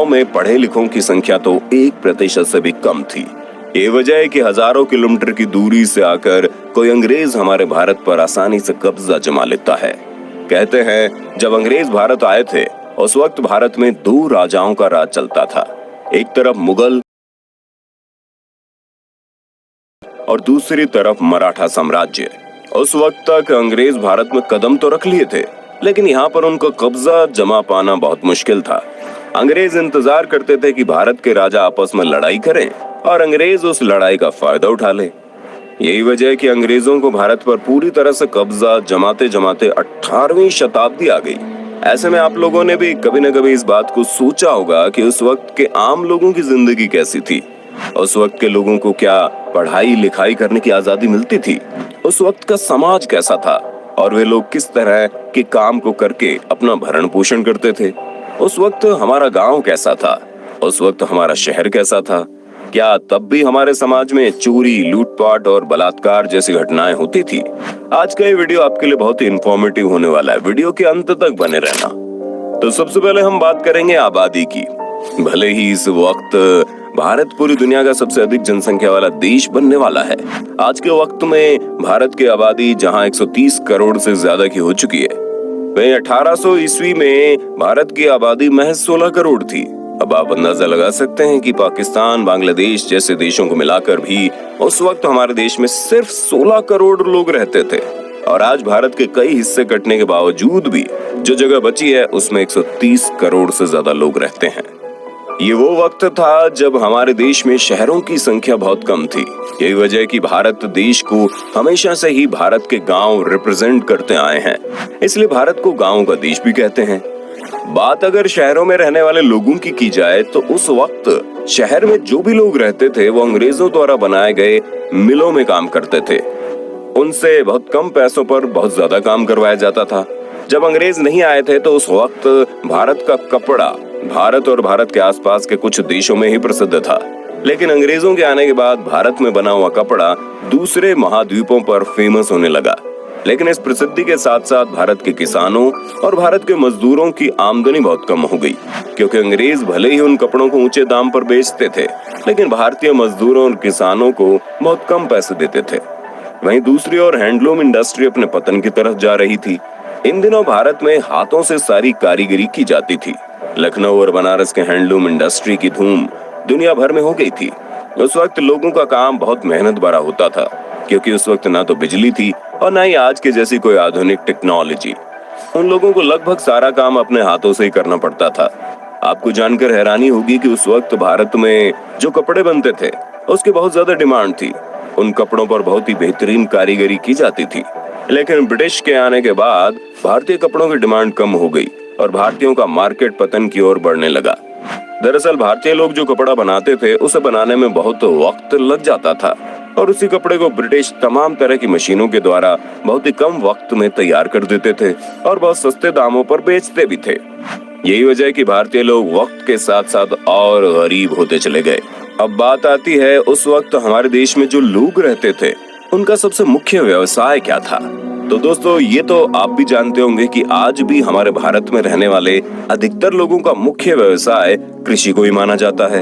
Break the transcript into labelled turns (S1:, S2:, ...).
S1: में पढ़े लिखों की संख्या तो 1% से भी कम थी। ये वजह है कि हजारों किलोमीटर की दूरी से आकर कोई अंग्रेज हमारे भारत पर आसानी से कब्जा जमा लेता है। कहते हैं जब अंग्रेज भारत आए थे उस वक्त भारत में 2 राजाओं का राज चलता था। एक तरफ मुगल और दूसरी तरफ मराठा साम्राज्य। उस वक्त तक अंग्रेज भारत में कदम तो रख लिए थे, लेकिन यहाँ पर उनका कब्जा जमा पाना बहुत मुश्किल था। अंग्रेज इंतजार करते थे कि भारत के राजा आपस में लड़ाई करें और अंग्रेज उस लड़ाई का फायदा उठा ले। यही वजह है कि अंग्रेजों को भारत पर पूरी तरह से कब्जा जमाते जमाते 18वीं शताब्दी आ गई। ऐसे में आप लोगों ने भी कभी न कभी इस बात को सोचा होगा कि उस वक्त के आम लोगों की जिंदगी कैसी थी। उस वक्त के लोगों को क्या पढ़ाई लिखाई करने की आजादी मिलती थी? उस वक्त का समाज कैसा था और वे लोग किस तरह के काम को करके अपना भरण पोषण करते थे? उस वक्त हमारा गांव कैसा था? उस वक्त हमारा शहर कैसा था? क्या तब भी हमारे समाज में चोरी, लूटपाट और बलात्कार जैसी घटनाएं होती थी? आज का ये वीडियो आपके लिए बहुत ही इंफॉर्मेटिव होने वाला है। वीडियो के अंत तक बने रहना। तो सबसे पहले हम बात करेंगे आबादी की। भले ही इस वक्त भारत पूरी दुनिया का सबसे अधिक जनसंख्या वाला देश बनने वाला है। आज के वक्त में भारत की आबादी जहां 130 करोड़ से ज्यादा की हो चुकी है, वहीं 1800 ईस्वी में भारत की आबादी महज 16 करोड़ थी। अब आप अंदाजा लगा सकते हैं कि पाकिस्तान, बांग्लादेश जैसे देशों को मिलाकर भी उस वक्त हमारे देश में सिर्फ 16 करोड़ लोग रहते थे। और आज भारत के कई हिस्से कटने के बावजूद भी जो जगह बची है उसमें 130 करोड़ से ज्यादा लोग रहते हैं। ये वो वक्त था जब हमारे देश में शहरों की संख्या बहुत कम थी। यही वजह है कि भारत देश को हमेशा से ही भारत के गांव रिप्रेजेंट करते आए हैं, इसलिए भारत को गांवों का देश भी कहते हैं। बात अगर शहरों में रहने वाले लोगों की जाए तो उस वक्त शहर में जो भी लोग रहते थे वो अंग्रेजों द्वारा बनाए गए मिलों में काम करते थे। उनसे बहुत कम पैसों पर बहुत ज्यादा काम करवाया जाता था। जब अंग्रेज नहीं आए थे तो उस वक्त भारत का कपड़ा भारत और भारत के आसपास के कुछ देशों में ही प्रसिद्ध था, लेकिन अंग्रेजों के आने के बाद भारत में बना हुआ कपड़ा दूसरे महाद्वीपों पर फेमस होने लगा। लेकिन इस प्रसिद्धि के साथ साथ भारत के किसानों और भारत के मजदूरों की आमदनी बहुत कम हो गई, क्योंकि अंग्रेज भले ही उन कपड़ों को ऊंचे दाम पर बेचते थे, लेकिन भारतीय मजदूरों और किसानों को बहुत कम पैसे देते थे। वहीं दूसरी ओर हैंडलूम इंडस्ट्री अपने पतन की तरफ जा रही थी। इन दिनों भारत में हाथों से सारी कारीगरी की जाती थी। लखनऊ और बनारस के हैंडलूम इंडस्ट्री की धूम दुनिया भर में हो गई थी। उस वक्त लोगों का काम बहुत मेहनत भरा होता था, क्योंकि उस वक्त ना तो बिजली थी और ना ही आज के जैसी कोई आधुनिक टेक्नोलॉजी। उन लोगों को लगभग सारा काम अपने हाथों से ही करना पड़ता था। आपको जानकर हैरानी होगी कि उस वक्त भारत में जो कपड़े बनते थे उसकी बहुत ज्यादा डिमांड थी। उन कपड़ों पर बहुत ही बेहतरीन कारीगरी की जाती थी। लेकिन ब्रिटिश के आने के बाद भारतीय कपड़ों की डिमांड कम हो गई और भारतीयों का मार्केट पतन की ओर बढ़ने लगा। दरअसल भारतीय लोग जो कपड़ा बनाते थे उसे बनाने में बहुत वक्त लग जाता था और उसी कपड़े को ब्रिटिश तमाम तरह की मशीनों के द्वारा बहुत ही कम वक्त में तैयार कर देते थे और बहुत सस्ते दामों पर बेचते भी थे। यही वजह है कि भारतीय लोग वक्त के साथ साथ और गरीब होते चले गए। अब बात आती है उस वक्त हमारे देश में जो लोग रहते थे उनका सबसे मुख्य व्यवसाय क्या था। तो दोस्तों ये तो आप भी जानते होंगे कि आज भी हमारे भारत में रहने वाले अधिकतर लोगों का मुख्य व्यवसाय कृषि को ही माना जाता है।